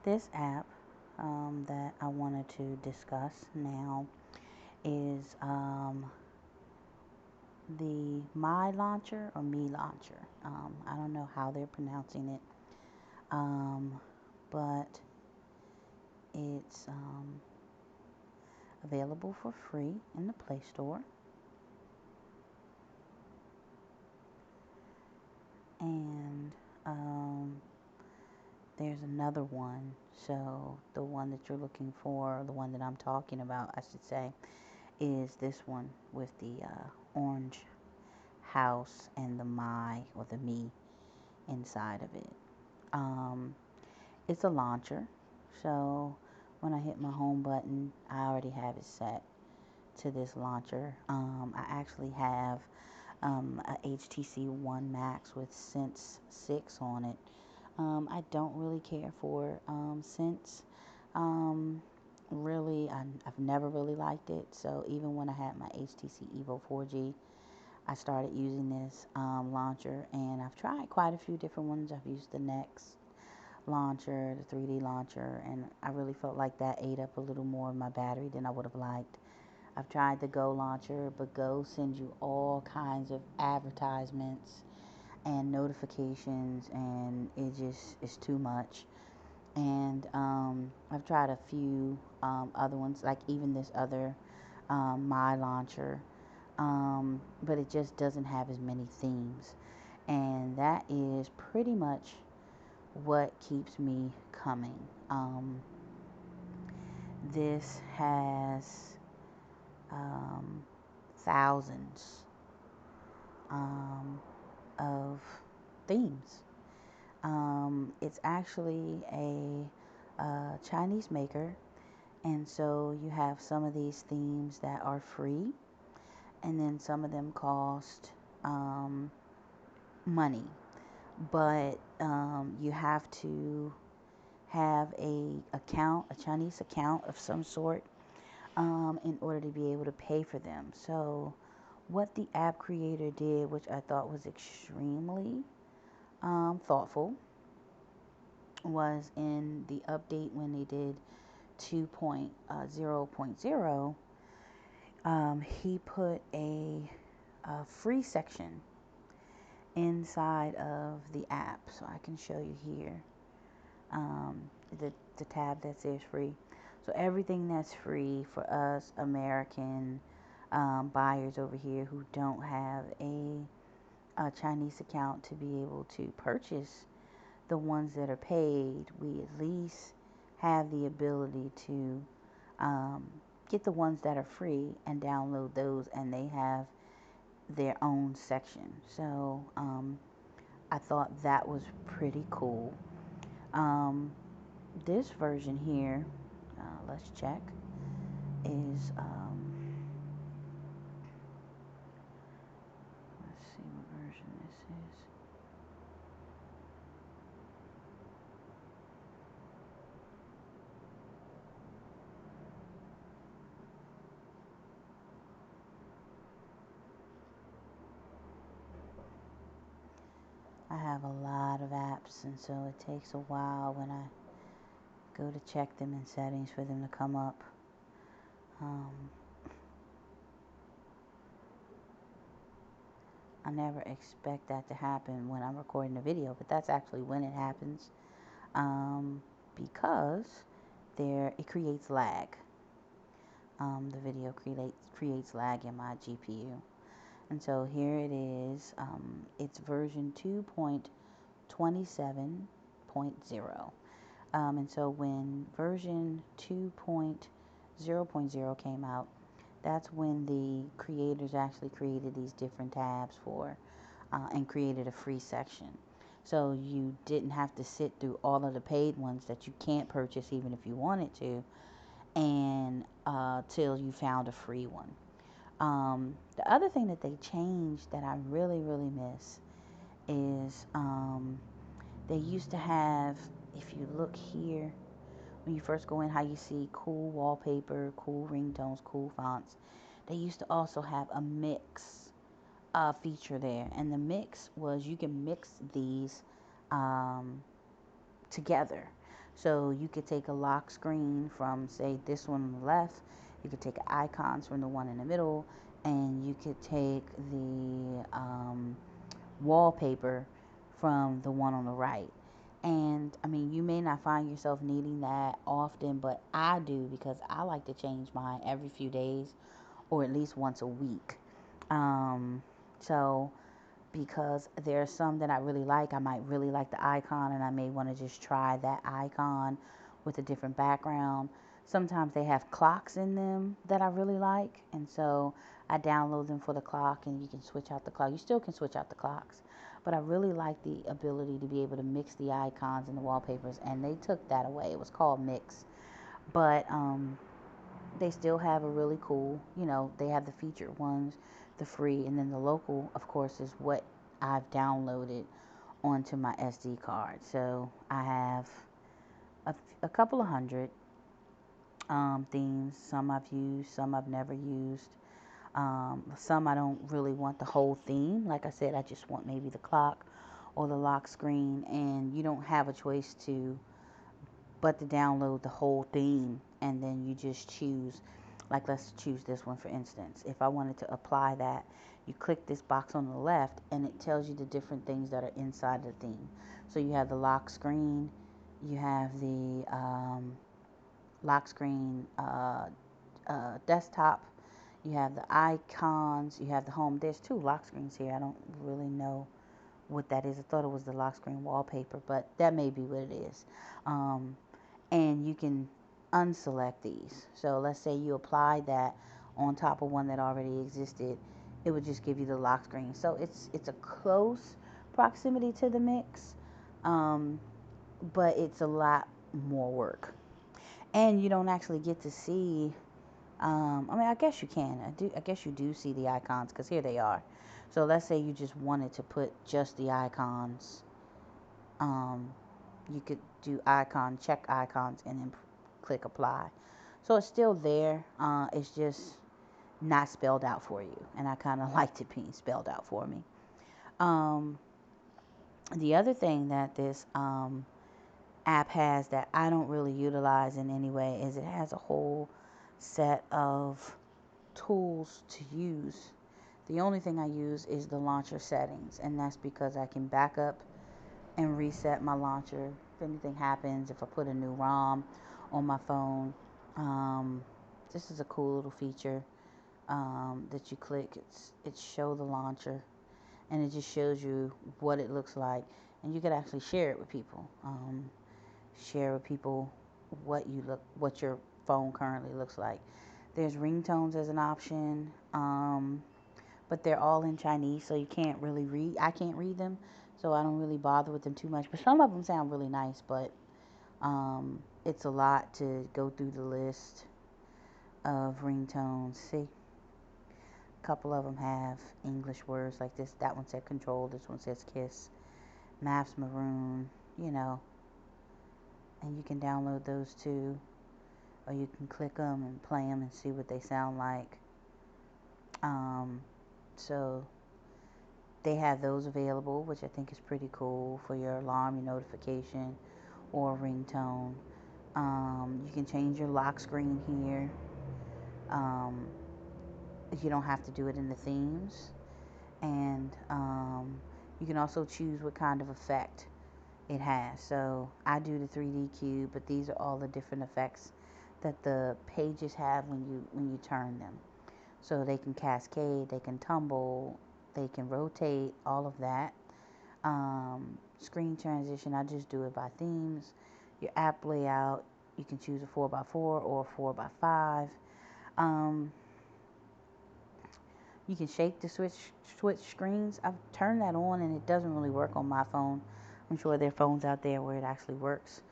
This app that I wanted to discuss now is the My Launcher or Me Launcher. I don't know how they're pronouncing it, um, but it's available for free in the Play Store. And there's another one. So the one that you're looking for, the one that I'm talking about, I should say, is this one with the orange house and the my or the me inside of it. Um, it's a launcher, so when I hit my home button, I already have it set to this launcher. I actually have a HTC One Max with Sense 6 on it. I don't really care for Sense. Um, really, I've never really liked it. So even when I had my HTC Evo 4G, I started using this launcher, and I've tried quite a few different ones. I've used the Next launcher, the 3D launcher, and I really felt like that ate up a little more of my battery than I would have liked. I've tried the Go launcher, but Go sends you all kinds of advertisements and notifications, and it just is too much. And I've tried a few other ones, like even this other My launcher, but it just doesn't have as many themes. And that is pretty much what keeps me coming. This has um, thousands of themes. It's actually a Chinese maker, and so you have some of these themes that are free, and then some of them cost money. But you have to have a Chinese account of some sort, in order to be able to pay for them. So what the app creator did, which I thought was extremely thoughtful, was in the update when they did 2.0.0, he put a free section inside of the app. So I can show you here um, the tab that says free. So everything that's free for us American buyers over here who don't have a Chinese account to be able to purchase the ones that are paid, we at least have the ability to um, get the ones that are free and download those, and they have their own section. So I thought that was pretty cool. Um, this version here, let's check, is let's see what version this is. I have a lot of apps, and so it takes a while when I go to check them in settings for them to come up. Um, I never expect that to happen when I'm recording a video, but that's actually when it happens, because it creates lag. The video creates lag in my GPU. And so here it is. It's version 2.27.0. And so when version 2.0.0 came out, that's when the creators actually created these different tabs and created a free section. So you didn't have to sit through all of the paid ones that you can't purchase even if you wanted to, and till you found a free one. The other thing that they changed that I really, really miss is they used to have, if you look here, when you first go in, how you see cool wallpaper, cool ringtones, cool fonts. They used to also have a mix feature there. And the mix was you can mix these um, together. So you could take a lock screen from, say, this one on the left, you could take icons from the one in the middle, and you could take the wallpaper from the one on the right. And I mean, you may not find yourself needing that often, but I do, because I like to change mine every few days or at least once a week. Um, so because there are some that I really like. I might really like the icon and I may want to just try that icon with a different background. Sometimes they have clocks in them that I really like, and so I download them for the clock, and you can switch out the clock. You still can switch out the clocks, but I really like the ability to be able to mix the icons and the wallpapers, and they took that away. It was called Mix, but they still have a really cool, they have the featured ones, the free, and then the local, of course, is what I've downloaded onto my SD card. So I have a couple of hundred themes. Some I've used, some I've never used. Some I don't really want the whole theme. Like I said, I just want maybe the clock or the lock screen, and you don't have a choice but to download the whole theme, and then you just choose, like, let's choose this one for instance. If I wanted to apply that, you click this box on the left and it tells you the different things that are inside the theme. So you have the lock screen, you have the lock screen desktop, you have the icons, you have the home. There's two lock screens here. I don't really know what that is. I thought it was the lock screen wallpaper, but that may be what it is. And you can unselect these. So let's say you apply that on top of one that already existed, it would just give you the lock screen. So it's a close proximity to the Mix, but it's a lot more work, and you don't actually get to see. I mean, I guess you can. I guess you do see the icons, because here they are. So let's say you just wanted to put just the icons. Um, you could do check icons, and then click apply. So it's still there. It's just not spelled out for you, and I kind of liked it being spelled out for me. Um, the other thing that this app has that I don't really utilize in any way is it has a whole set of tools to use. The only thing I use is the launcher settings, and that's because I can back up and reset my launcher if anything happens, if I put a new ROM on my phone. Um, this is a cool little feature that you click. It's show the launcher, and it just shows you what it looks like, and you could actually share it with people. Share with people what your phone currently looks like. There's ringtones as an option, but they're all in Chinese, so you can't really read. I can't read them, so I don't really bother with them too much. But some of them sound really nice, but it's a lot to go through the list of ringtones. See, a couple of them have English words like this. That one said control. This one says kiss. Maps maroon. And you can download those too, or you can click them and play them and see what they sound like. So they have those available, which I think is pretty cool for your alarm, your notification, or ringtone. You can change your lock screen here. Um, you don't have to do it in the themes, and you can also choose what kind of effect it has. So I do the 3D cube, but these are all the different effects that the pages have when you turn them. So they can cascade, they can tumble, they can rotate, all of that. Screen transition, I just do it by themes. Your app layout, you can choose a 4x4 or a 4x5. Um, you can shake the switch screens. I've turned that on, and it doesn't really work on my phone. I'm sure there are phones out there where it actually works,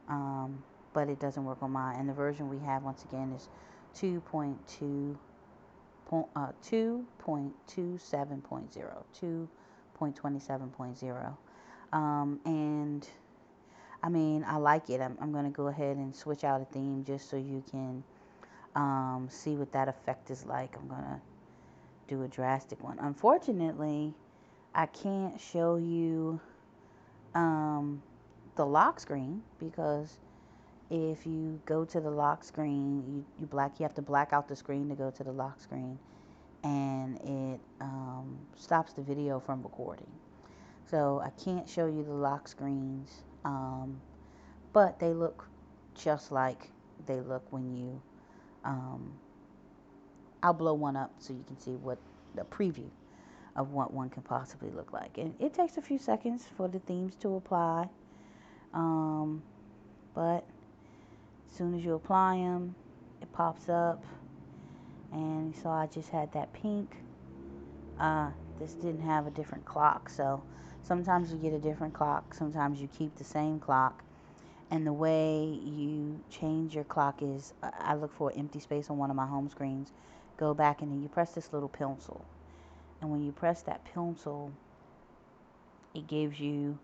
but it doesn't work on mine. And the version we have, once again, is 2.2. 2.27.0, 2.27.0. And I mean, I like it. I'm going to go ahead and switch out a theme just so you can see what that effect is like. I'm going to do a drastic one. Unfortunately, I can't show you the lock screen because if you go to the lock screen, you have to black out the screen to go to the lock screen, and it stops the video from recording. So I can't show you the lock screens, but they look just like they look when you. Um, I'll blow one up so you can see what the preview of what one can possibly look like. And it takes a few seconds for the themes to apply, but as soon as you apply them, it pops up. And so I just had that pink. This didn't have a different clock, so sometimes you get a different clock, sometimes you keep the same clock. And the way you change your clock is, I look for an empty space on one of my home screens, go back, and then you press this little pencil. And when you press that pencil, it gives you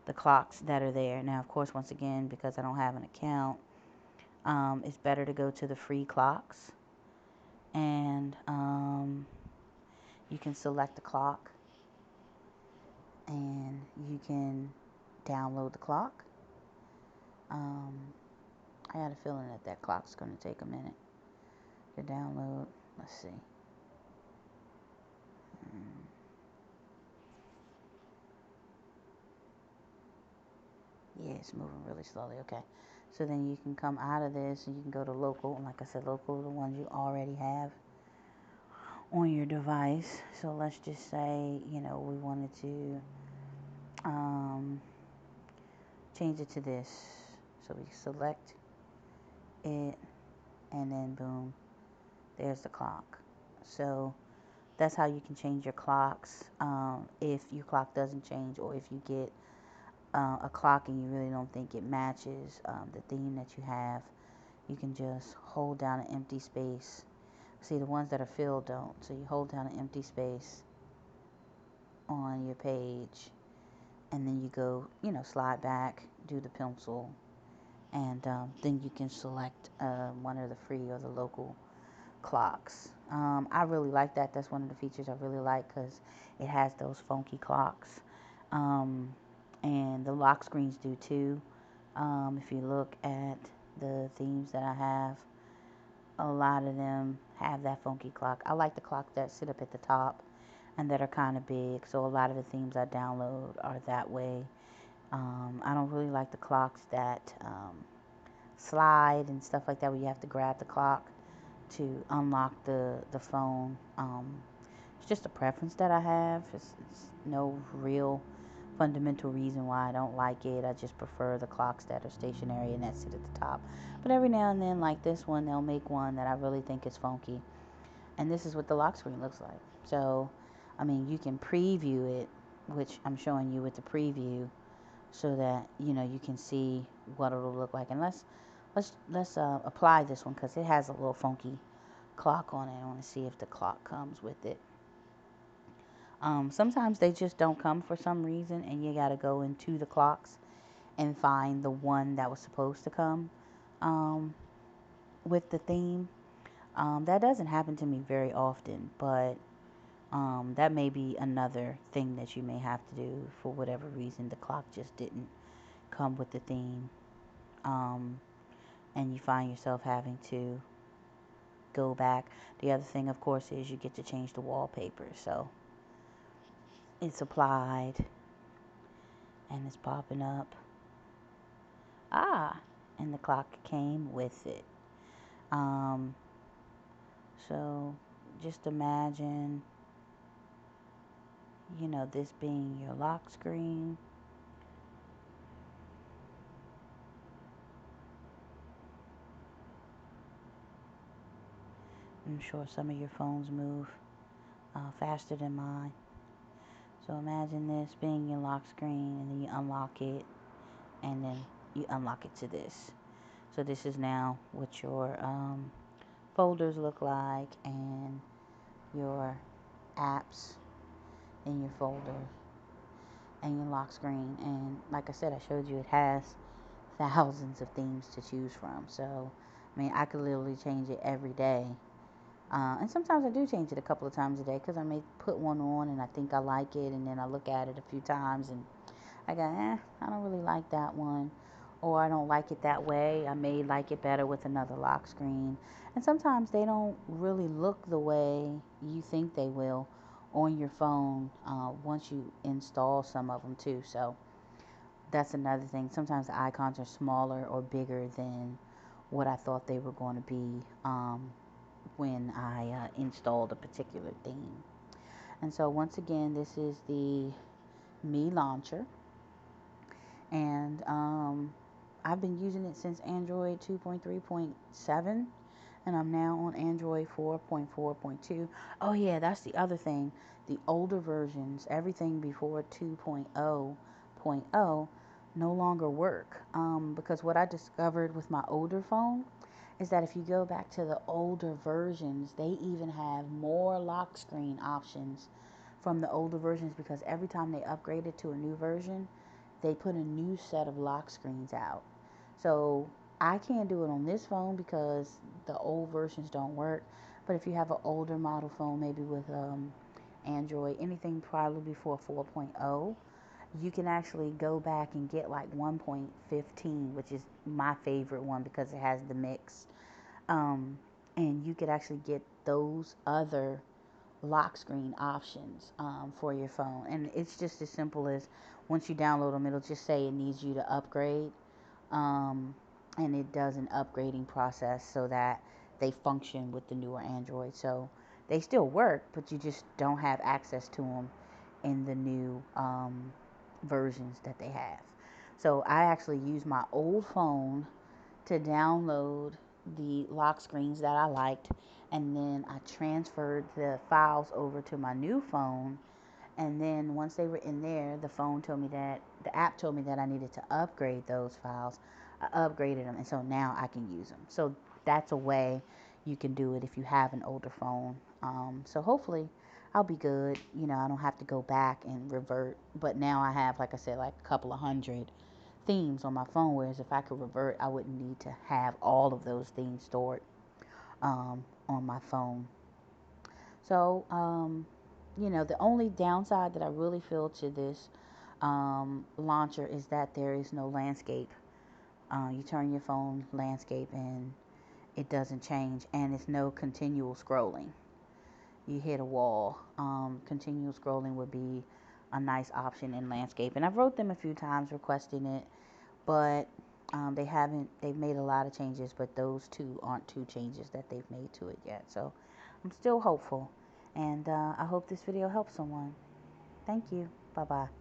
the clocks that are there. Now, of course, once again, because I don't have an account, it's better to go to the free clocks. And you can select the clock, and you can download the clock. I had a feeling that clock's going to take a minute to download. Let's see. Yeah, it's moving really slowly. Okay. So then you can come out of this and you can go to local. And like I said, local are the ones you already have on your device. So let's just say, we wanted to change it to this. So we select it, and then boom, there's the clock. So that's how you can change your clocks. If your clock doesn't change, or if you get a clock and you really don't think it matches the theme that you have, you can just hold down an empty space. See, the ones that are filled don't. So you hold down an empty space on your page, and then you go, slide back, do the pencil, and then you can select one of the free or the local clocks. I really like that. That's one of the features I really like, because it has those funky clocks. And the lock screens do too. If you look at the themes that I have, a lot of them have that funky clock. I like the clocks that sit up at the top and that are kind of big. So a lot of the themes I download are that way. I don't really like the clocks that slide and stuff like that, where you have to grab the clock to unlock the phone. It's just a preference that I have. It's no real fundamental reason why I don't like it. I just prefer the clocks that are stationary and that sit at the top. But every now and then, like this one, they'll make one that I really think is funky. And this is what the lock screen looks like. So, I mean, you can preview it, which I'm showing you with the preview, so that you can see what it'll look like. And let's apply this one, because it has a little funky clock on it. I want to see if the clock comes with it. Sometimes they just don't come for some reason, and you got to go into the clocks and find the one that was supposed to come with the theme. That doesn't happen to me very often, but that may be another thing that you may have to do. For whatever reason, the clock just didn't come with the theme, and you find yourself having to go back. The other thing, of course, is you get to change the wallpaper. So it's applied, and it's popping up. And the clock came with it. So just imagine, this being your lock screen. I'm sure some of your phones move faster than mine. So imagine this being your lock screen, and then you unlock it, and then you unlock it to this. So this is now what your folders look like, and your apps in your folder, and your lock screen. And like I said, I showed you it has thousands of themes to choose from. So, I mean, I could literally change it every day. And sometimes I do change it a couple of times a day, because I may put one on and I think I like it, and then I look at it a few times and I go, I don't really like that one. or I don't like it that way. I may like it better with another lock screen. And sometimes they don't really look the way you think they will on your phone once you install some of them too. So that's another thing. Sometimes the icons are smaller or bigger than what I thought they were going to be when I installed a particular theme. And so once again, this is the Me launcher, and I've been using it since Android 2.3.7, and I'm now on Android 4.4.2. Oh yeah, that's the other thing. The older versions, everything before 2.0.0, no longer work. Because what I discovered with my older phone is that if you go back to the older versions, they even have more lock screen options from the older versions, because every time they upgraded to a new version, they put a new set of lock screens out. So I can't do it on this phone because the old versions don't work. But if you have an older model phone, maybe with Android, anything probably before 4.0, you can actually go back and get like 1.15, which is my favorite one because it has the mix. Um, and you could actually get those other lock screen options for your phone. And it's just as simple as, once you download them, it'll just say it needs you to upgrade. Um, and it does an upgrading process so that they function with the newer Android. So they still work, but you just don't have access to them in the new versions that they have. So I actually use my old phone to download the lock screens that I liked, and then I transferred the files over to my new phone. And then once they were in there, the app told me that I needed to upgrade those files. I upgraded them, and so now I can use them. So that's a way you can do it if you have an older phone. So hopefully I'll be good. I don't have to go back and revert. But now I have, like I said, like a couple of hundred themes on my phone, whereas if I could revert, I wouldn't need to have all of those themes stored on my phone. So, the only downside that I really feel to this launcher is that there is no landscape. You turn your phone landscape and it doesn't change, and it's no continual scrolling. You hit a wall. Continual scrolling would be a nice option in landscape, and I've wrote them a few times requesting it, but they haven't. They've made a lot of changes, but those two aren't two changes that they've made to it yet. So I'm still hopeful, and I hope this video helps someone. Thank you. Bye bye.